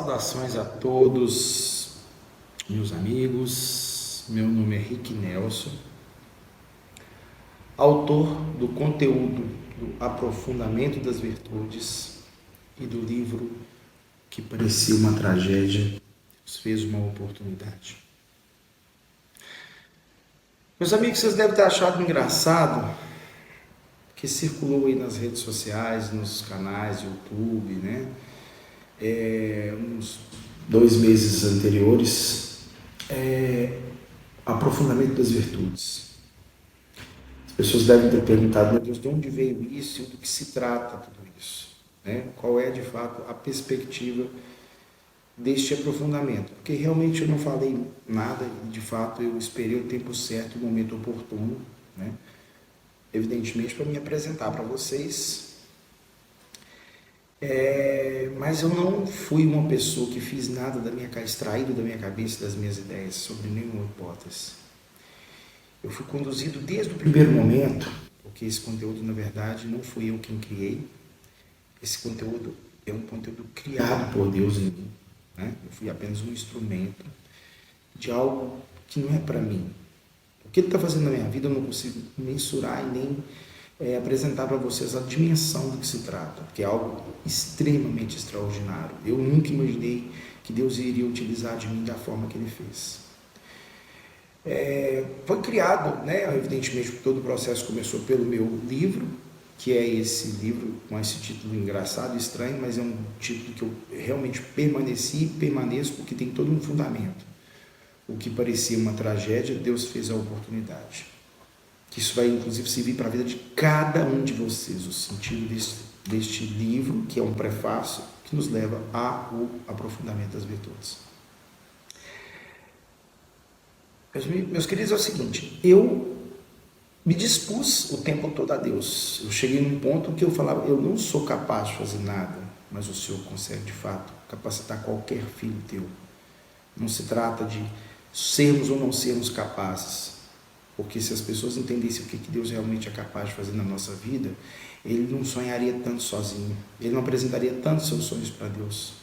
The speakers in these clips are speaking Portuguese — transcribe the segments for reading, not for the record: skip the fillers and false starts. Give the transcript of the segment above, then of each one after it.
Saudações a todos, meus amigos. Meu nome é Rick Nelson, autor do conteúdo do Aprofundamento das Virtudes e do livro Que Parecia uma Tragédia, Deus Fez uma Oportunidade. Meus amigos, vocês devem ter achado engraçado que circulou aí nas redes sociais, nos canais YouTube, né? Uns 2 meses anteriores, aprofundamento das virtudes. As pessoas devem ter perguntado, meu Deus, de onde veio isso e do que se trata tudo isso? Né? Qual é, de fato, a perspectiva deste aprofundamento? Porque realmente eu não falei nada e, de fato, eu esperei o tempo certo, o momento oportuno, né? Evidentemente, para me apresentar para vocês. Mas eu não fui uma pessoa que fiz nada extraído da minha cabeça, das minhas ideias, sobre nenhuma hipótese. Eu fui conduzido desde o primeiro momento, porque esse conteúdo, na verdade, não fui eu quem criei. Esse conteúdo é um conteúdo criado por Deus em mim, né? Eu fui apenas um instrumento de algo que não é para mim. O que ele está fazendo na minha vida eu não consigo mensurar e nem apresentar para vocês a dimensão do que se trata, porque é algo extremamente extraordinário. Eu nunca imaginei que Deus iria utilizar de mim da forma que Ele fez. Foi criado, né, evidentemente, todo o processo começou pelo meu livro, que é esse livro com esse título engraçado e estranho, mas é um título que eu realmente permaneço, porque tem todo um fundamento. O que parecia uma tragédia, Deus fez a oportunidade. Que isso vai, inclusive, servir para a vida de cada um de vocês, o sentido deste livro, que é um prefácio, que nos leva ao aprofundamento das virtudes. Meus queridos, é o seguinte, eu me dispus o tempo todo a Deus. Eu cheguei num ponto que eu falava, eu não sou capaz de fazer nada, mas o Senhor consegue, de fato, capacitar qualquer filho teu. Não se trata de sermos ou não sermos capazes. Porque se as pessoas entendessem o que Deus realmente é capaz de fazer na nossa vida, Ele não sonharia tanto sozinho, Ele não apresentaria tantos seus sonhos para Deus.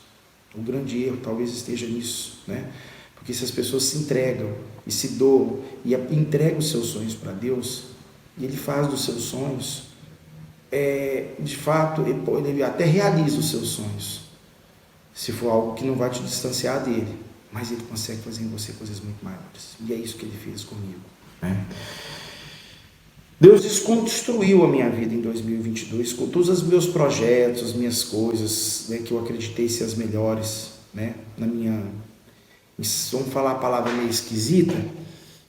O grande erro talvez esteja nisso, né? Porque se as pessoas se entregam e se doam e entregam os seus sonhos para Deus, e Ele faz dos seus sonhos, de fato, Ele até realiza os seus sonhos, se for algo que não vai te distanciar dEle, mas Ele consegue fazer em você coisas muito maiores, e é isso que Ele fez comigo. Deus desconstruiu a minha vida em 2022 com todos os meus projetos, as minhas coisas, né, que eu acreditei ser as melhores, né, vamos falar a palavra meio esquisita,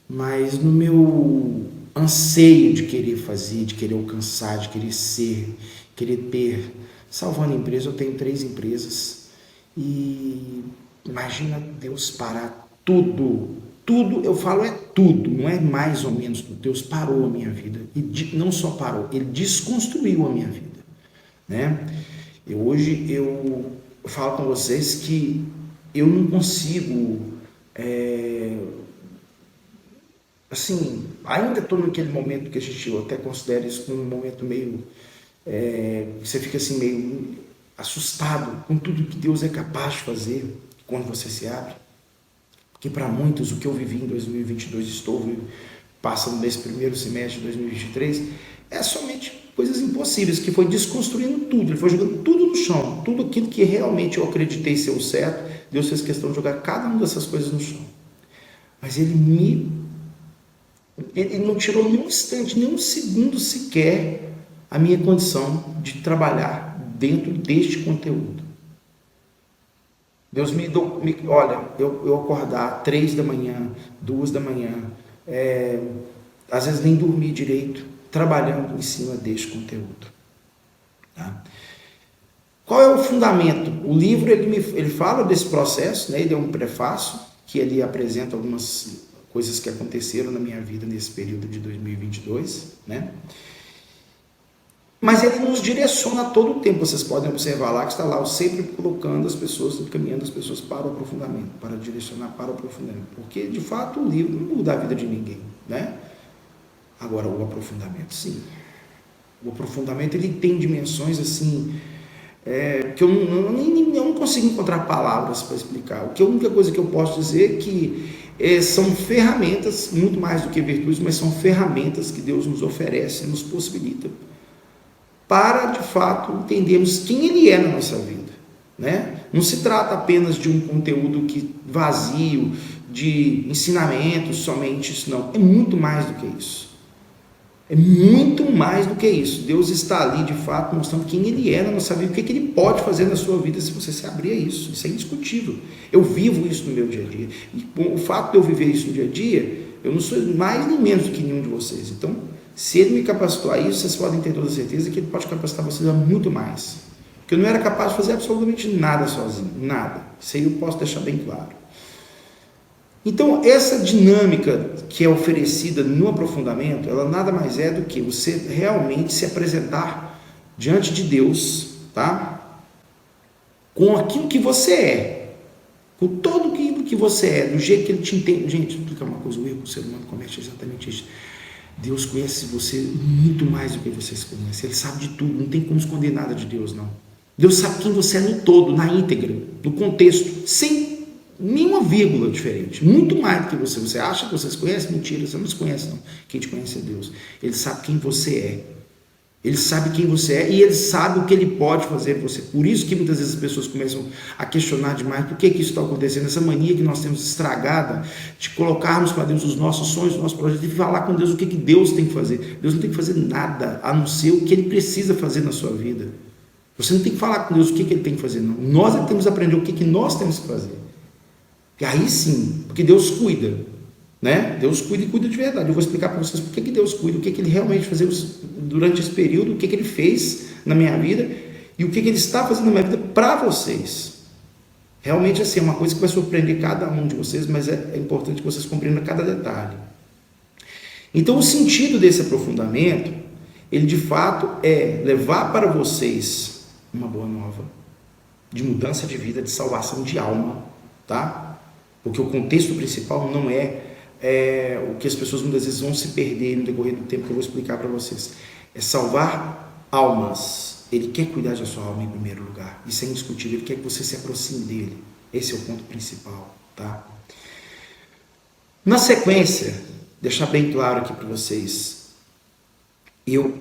mas no meu anseio de querer fazer, de querer alcançar, de querer ser, querer ter. Salvando empresa, eu tenho 3 empresas e imagina Deus parar tudo, eu falo tudo, não é mais ou menos tudo. Deus parou a minha vida, e não só parou, Ele desconstruiu a minha vida, né? Hoje eu falo com vocês que eu não consigo, assim, ainda estou naquele momento que a gente, eu até considero isso um momento meio, você fica assim meio assustado com tudo que Deus é capaz de fazer quando você se abre. Que para muitos, o que eu vivi em 2022, estou passando nesse primeiro semestre de 2023, é somente coisas impossíveis, que foi desconstruindo tudo, Ele foi jogando tudo no chão, tudo aquilo que realmente eu acreditei ser o certo, Deus fez questão de jogar cada uma dessas coisas no chão. Mas Ele não tirou nem um instante, nem um segundo sequer a minha condição de trabalhar dentro deste conteúdo. Deus olha, eu acordar 3 da manhã, 2 da manhã, às vezes nem dormir direito, trabalhando em cima deste conteúdo. Tá? Qual é o fundamento? O livro, ele fala desse processo, né? Ele é um prefácio, que ele apresenta algumas coisas que aconteceram na minha vida nesse período de 2022, né? Mas ele nos direciona a todo o tempo. Vocês podem observar lá que está lá, sempre colocando as pessoas, encaminhando as pessoas para o aprofundamento, para direcionar para o aprofundamento. Porque, de fato, o livro não muda a vida de ninguém, né? Agora, o aprofundamento, sim. O aprofundamento, ele tem dimensões, assim, que eu não consigo encontrar palavras para explicar. A única coisa que eu posso dizer é que são ferramentas, muito mais do que virtudes, mas são ferramentas que Deus nos oferece, nos possibilita, para de fato entendermos quem Ele é na nossa vida, né? Não se trata apenas de um conteúdo vazio, de ensinamentos, somente isso, não. É muito mais do que isso. É muito mais do que isso. Deus está ali, de fato, mostrando quem Ele é na nossa vida, o que Ele pode fazer na sua vida se você se abrir a isso. Isso é indiscutível. Eu vivo isso no meu dia a dia. E o fato de eu viver isso no dia a dia, eu não sou mais nem menos do que nenhum de vocês. Então, se Ele me capacitou a isso, vocês podem ter toda a certeza que Ele pode capacitar vocês a muito mais. Porque eu não era capaz de fazer absolutamente nada sozinho. Nada. Isso aí eu posso deixar bem claro. Então, essa dinâmica que é oferecida no aprofundamento, ela nada mais é do que você realmente se apresentar diante de Deus, tá? Com aquilo que você é, com todo aquilo que você é, do jeito que Ele te entende. Gente, vou explicar uma coisa, o erro que o ser humano comete é exatamente isso. Deus conhece você muito mais do que você se conhece. Ele sabe de tudo, não tem como esconder nada de Deus, não. Deus sabe quem você é no todo, na íntegra, no contexto, sem nenhuma vírgula diferente, muito mais do que você. Você acha que você se conhece? Mentira, você não se conhece, não. Quem te conhece é Deus. Ele sabe quem você é. Ele sabe quem você é e Ele sabe o que Ele pode fazer por você. Por isso que muitas vezes as pessoas começam a questionar demais por que isso está acontecendo, essa mania que nós temos estragada de colocarmos para Deus os nossos sonhos, os nossos projetos, e falar com Deus o que Deus tem que fazer. Deus não tem que fazer nada, a não ser o que Ele precisa fazer na sua vida. Você não tem que falar com Deus o que Ele tem que fazer, não. Nós é que temos que aprender o que nós temos que fazer. E aí sim, porque Deus cuida, né? Deus cuida e cuida de verdade. Eu vou explicar para vocês por que Deus cuida, o que Ele realmente fez durante esse período, o que Ele fez na minha vida e o que Ele está fazendo na minha vida para vocês. Realmente assim, é uma coisa que vai surpreender cada um de vocês, mas é importante que vocês compreendam cada detalhe. Então, o sentido desse aprofundamento, ele de fato é levar para vocês uma boa nova de mudança de vida, de salvação de alma, tá? Porque o contexto principal não é o que as pessoas muitas vezes vão se perder no decorrer do tempo que eu vou explicar para vocês. É salvar almas. Ele quer cuidar da sua alma em primeiro lugar. Isso é indiscutível. Ele quer que você se aproxime dele. Esse é o ponto principal, tá? Na sequência, deixar bem claro aqui para vocês, eu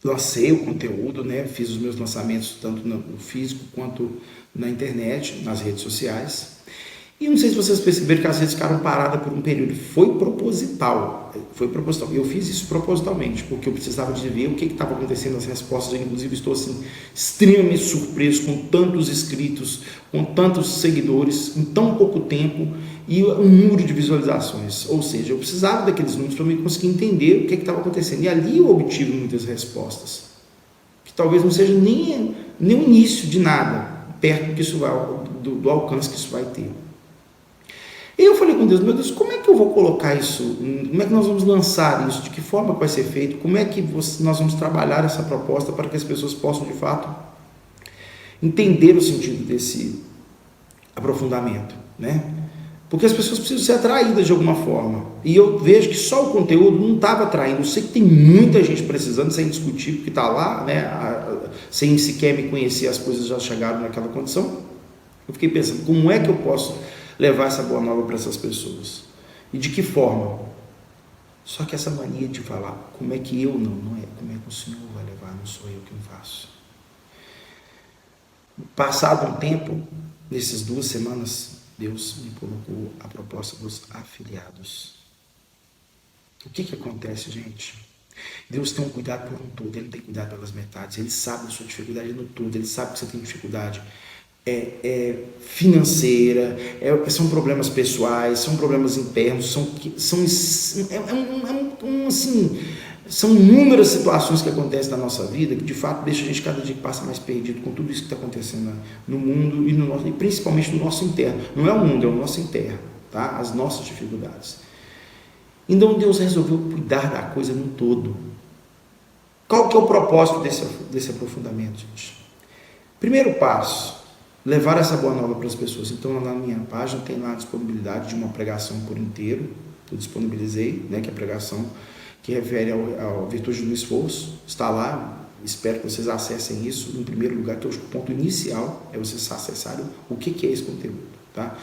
lancei o conteúdo, né? Fiz os meus lançamentos tanto no físico quanto na internet, nas redes sociais. E não sei se vocês perceberam que as redes ficaram paradas por um período. Foi proposital. Eu fiz isso propositalmente, porque eu precisava de ver o que estava acontecendo nas respostas. Eu, inclusive, estou assim, extremamente surpreso com tantos inscritos, com tantos seguidores, em tão pouco tempo, e um número de visualizações. Ou seja, eu precisava daqueles números para eu conseguir entender o que estava acontecendo. E ali eu obtive muitas respostas, que talvez não seja nem o início de nada, perto do alcance que isso vai ter. E eu falei com Deus, meu Deus, como é que eu vou colocar isso? Como é que nós vamos lançar isso? De que forma vai ser feito? Como é que nós vamos trabalhar essa proposta para que as pessoas possam, de fato, entender o sentido desse aprofundamento, né? Porque as pessoas precisam ser atraídas de alguma forma. E eu vejo que só o conteúdo não estava atraindo. Eu sei que tem muita gente precisando, sem discutir, porque está lá, né? Sem sequer me conhecer, as coisas já chegaram naquela condição. Eu fiquei pensando, como é que eu posso levar essa boa nova para essas pessoas? E de que forma? Só que essa mania de falar, como é que eu não é, como é que o Senhor vai levar, não sou eu quem faço. Passado um tempo, nessas 2 semanas, Deus me colocou a proposta dos afiliados. O que acontece, gente? Deus tem um cuidado por um todo, Ele não tem cuidado pelas metades, Ele sabe da sua dificuldade no todo, Ele sabe que você tem dificuldade financeira, são problemas pessoais, são problemas internos, são inúmeras situações que acontecem na nossa vida que de fato deixa a gente cada dia que passa mais perdido com tudo isso que está acontecendo no mundo e principalmente no nosso interno. Não é o mundo, é o nosso interno, tá? As nossas dificuldades. Então Deus resolveu cuidar da coisa no todo. Qual que é o propósito desse aprofundamento, gente? Primeiro passo, levar essa boa nova para as pessoas. Então, na minha página tem lá a disponibilidade de uma pregação por inteiro, eu disponibilizei, né, que é a pregação que refere ao virtude do esforço, está lá, Espero que vocês acessem isso. Em primeiro lugar, que o ponto inicial é vocês acessarem o que é esse conteúdo, tá?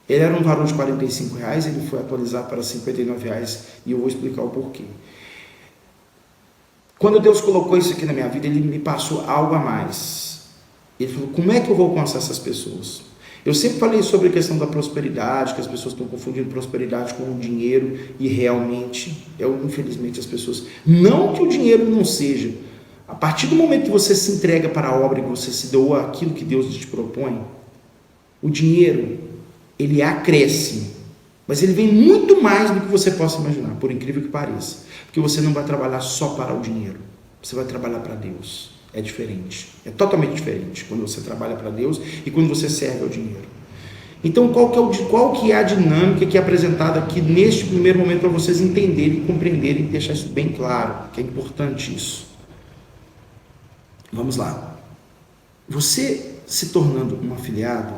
Ele era um valor de R$45, ele foi atualizado para R$59 e eu vou explicar o porquê. Quando Deus colocou isso aqui na minha vida, Ele me passou algo a mais. Ele falou, como é que eu vou alcançar essas pessoas? Eu sempre falei sobre a questão da prosperidade, que as pessoas estão confundindo prosperidade com o dinheiro, e realmente, infelizmente, as pessoas... Não que o dinheiro não seja. A partir do momento que você se entrega para a obra e você se doa aquilo que Deus te propõe, o dinheiro, ele acresce, mas ele vem muito mais do que você possa imaginar, por incrível que pareça. Porque você não vai trabalhar só para o dinheiro, você vai trabalhar para Deus. É diferente, é totalmente diferente quando você trabalha para Deus e quando você serve ao dinheiro. Então, qual que é a dinâmica que é apresentada aqui neste primeiro momento para vocês entenderem, compreenderem e deixar isso bem claro, que é importante isso. Vamos lá. Você se tornando um afiliado,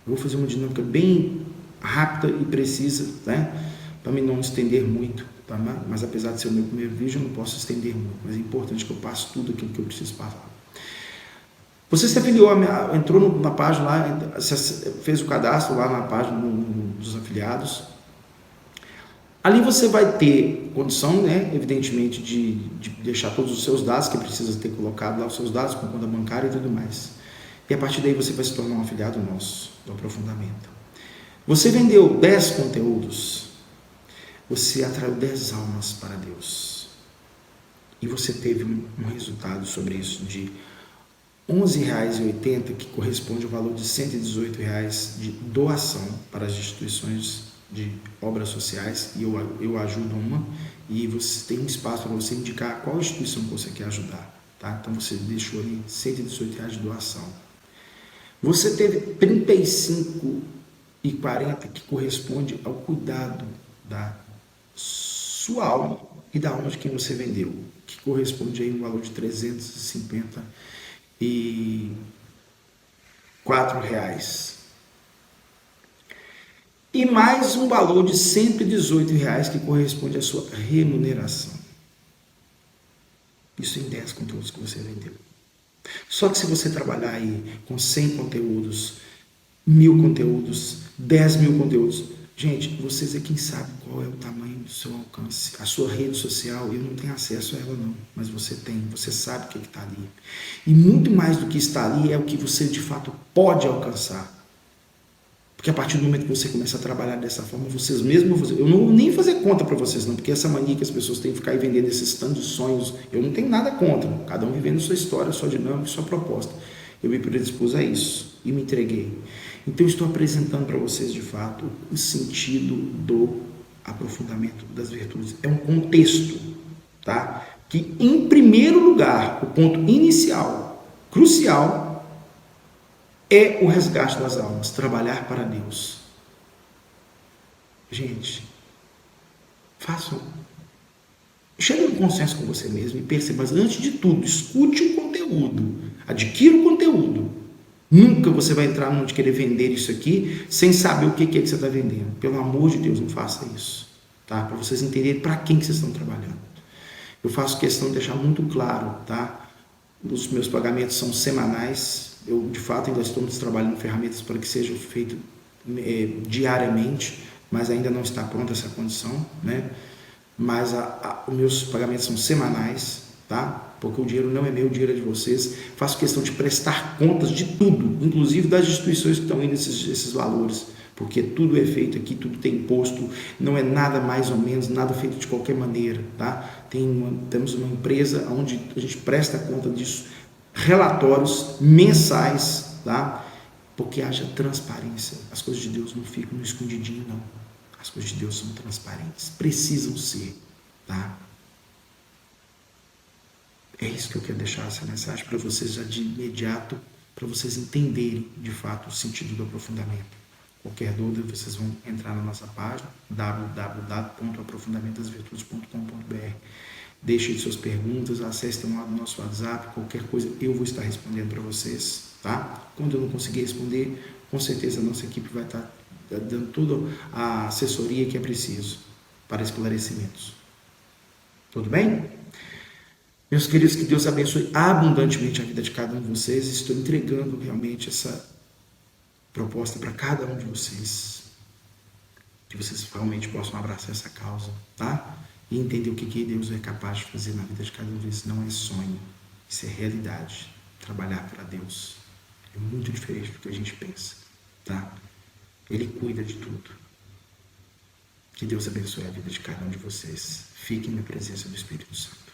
eu vou fazer uma dinâmica bem rápida e precisa, né? Para me não estender muito, tá? Mas apesar de ser o meu primeiro vídeo, eu não posso estender muito, mas é importante que eu passe tudo aquilo que eu preciso passar. Você se afiliou, entrou na página lá, fez o cadastro lá na página dos afiliados. Ali você vai ter condição, né, evidentemente, de deixar todos os seus dados, que precisa ter colocado lá os seus dados, com conta bancária e tudo mais. E a partir daí você vai se tornar um afiliado nosso, do Aprofundamento. Você vendeu 10 conteúdos, você atraiu 10 almas para Deus. E você teve um resultado sobre isso de R$11,80, que corresponde ao valor de R$118 de doação para as instituições de obras sociais, e eu ajudo uma, e você tem um espaço para você indicar qual instituição que você quer ajudar, tá? Então você deixou ali R$118 de doação. Você teve R$35,40, que corresponde ao cuidado da sua alma e da alma de quem você vendeu, que corresponde aí a um valor de R$354. E mais um valor de R$118, que corresponde à sua remuneração. Isso em 10 conteúdos que você vendeu. Só que se você trabalhar aí com 100 conteúdos, 1000 conteúdos, 10.000 conteúdos, gente, vocês é quem sabe qual é o tamanho do seu alcance. A sua rede social, eu não tenho acesso a ela não, mas você tem, você sabe o que está ali. E muito mais do que está ali é o que você de fato pode alcançar. Porque a partir do momento que você começa a trabalhar dessa forma, vocês mesmos, eu não vou nem fazer conta para vocês não, porque essa mania que as pessoas têm de ficar aí vendendo esses tantos de sonhos, eu não tenho nada contra, cada um vivendo sua história, sua dinâmica, sua proposta. Eu me predispus a isso e me entreguei. Então eu estou apresentando para vocês de fato o sentido do aprofundamento das virtudes. É um contexto, tá? Que em primeiro lugar, o ponto inicial, crucial, é o resgate das almas, trabalhar para Deus. Gente, façam, chegue a um consenso com você mesmo e perceba, mas antes de tudo, escute o conteúdo, adquira o conteúdo. Nunca você vai entrar num de querer vender isso aqui sem saber o que é que você está vendendo. Pelo amor de Deus, não faça isso, tá? Para vocês entenderem para quem que vocês estão trabalhando. Eu faço questão de deixar muito claro, tá? Os meus pagamentos são semanais. Eu, de fato, ainda estou trabalhando em ferramentas para que seja feito diariamente, mas ainda não está pronta essa condição, né? Mas os meus pagamentos são semanais, tá? Porque o dinheiro não é meu, o dinheiro é de vocês. Faço questão de prestar contas de tudo, inclusive das instituições que estão indo esses valores, porque tudo é feito aqui, tudo tem imposto, não é nada mais ou menos, nada feito de qualquer maneira, tá? Temos uma empresa onde a gente presta conta disso, relatórios mensais, tá? Porque haja transparência. As coisas de Deus não ficam no escondidinho, não. As coisas de Deus são transparentes, precisam ser, tá? É isso que eu quero deixar essa mensagem para vocês já de imediato, para vocês entenderem de fato o sentido do aprofundamento. Qualquer dúvida, vocês vão entrar na nossa página www.aprofundamentoasvirtudes.com.br. Deixem suas perguntas, acessem lá no nosso WhatsApp, qualquer coisa eu vou estar respondendo para vocês, tá? Quando eu não conseguir responder, com certeza a nossa equipe vai estar dando toda a assessoria que é preciso para esclarecimentos. Tudo bem? Meus queridos, que Deus abençoe abundantemente a vida de cada um de vocês. Estou entregando realmente essa proposta para cada um de vocês. Que vocês realmente possam abraçar essa causa, tá? E entender o que Deus é capaz de fazer na vida de cada um deles. Não é sonho, isso é realidade. Trabalhar para Deus é muito diferente do que a gente pensa, tá? Ele cuida de tudo. Que Deus abençoe a vida de cada um de vocês. Fiquem na presença do Espírito Santo.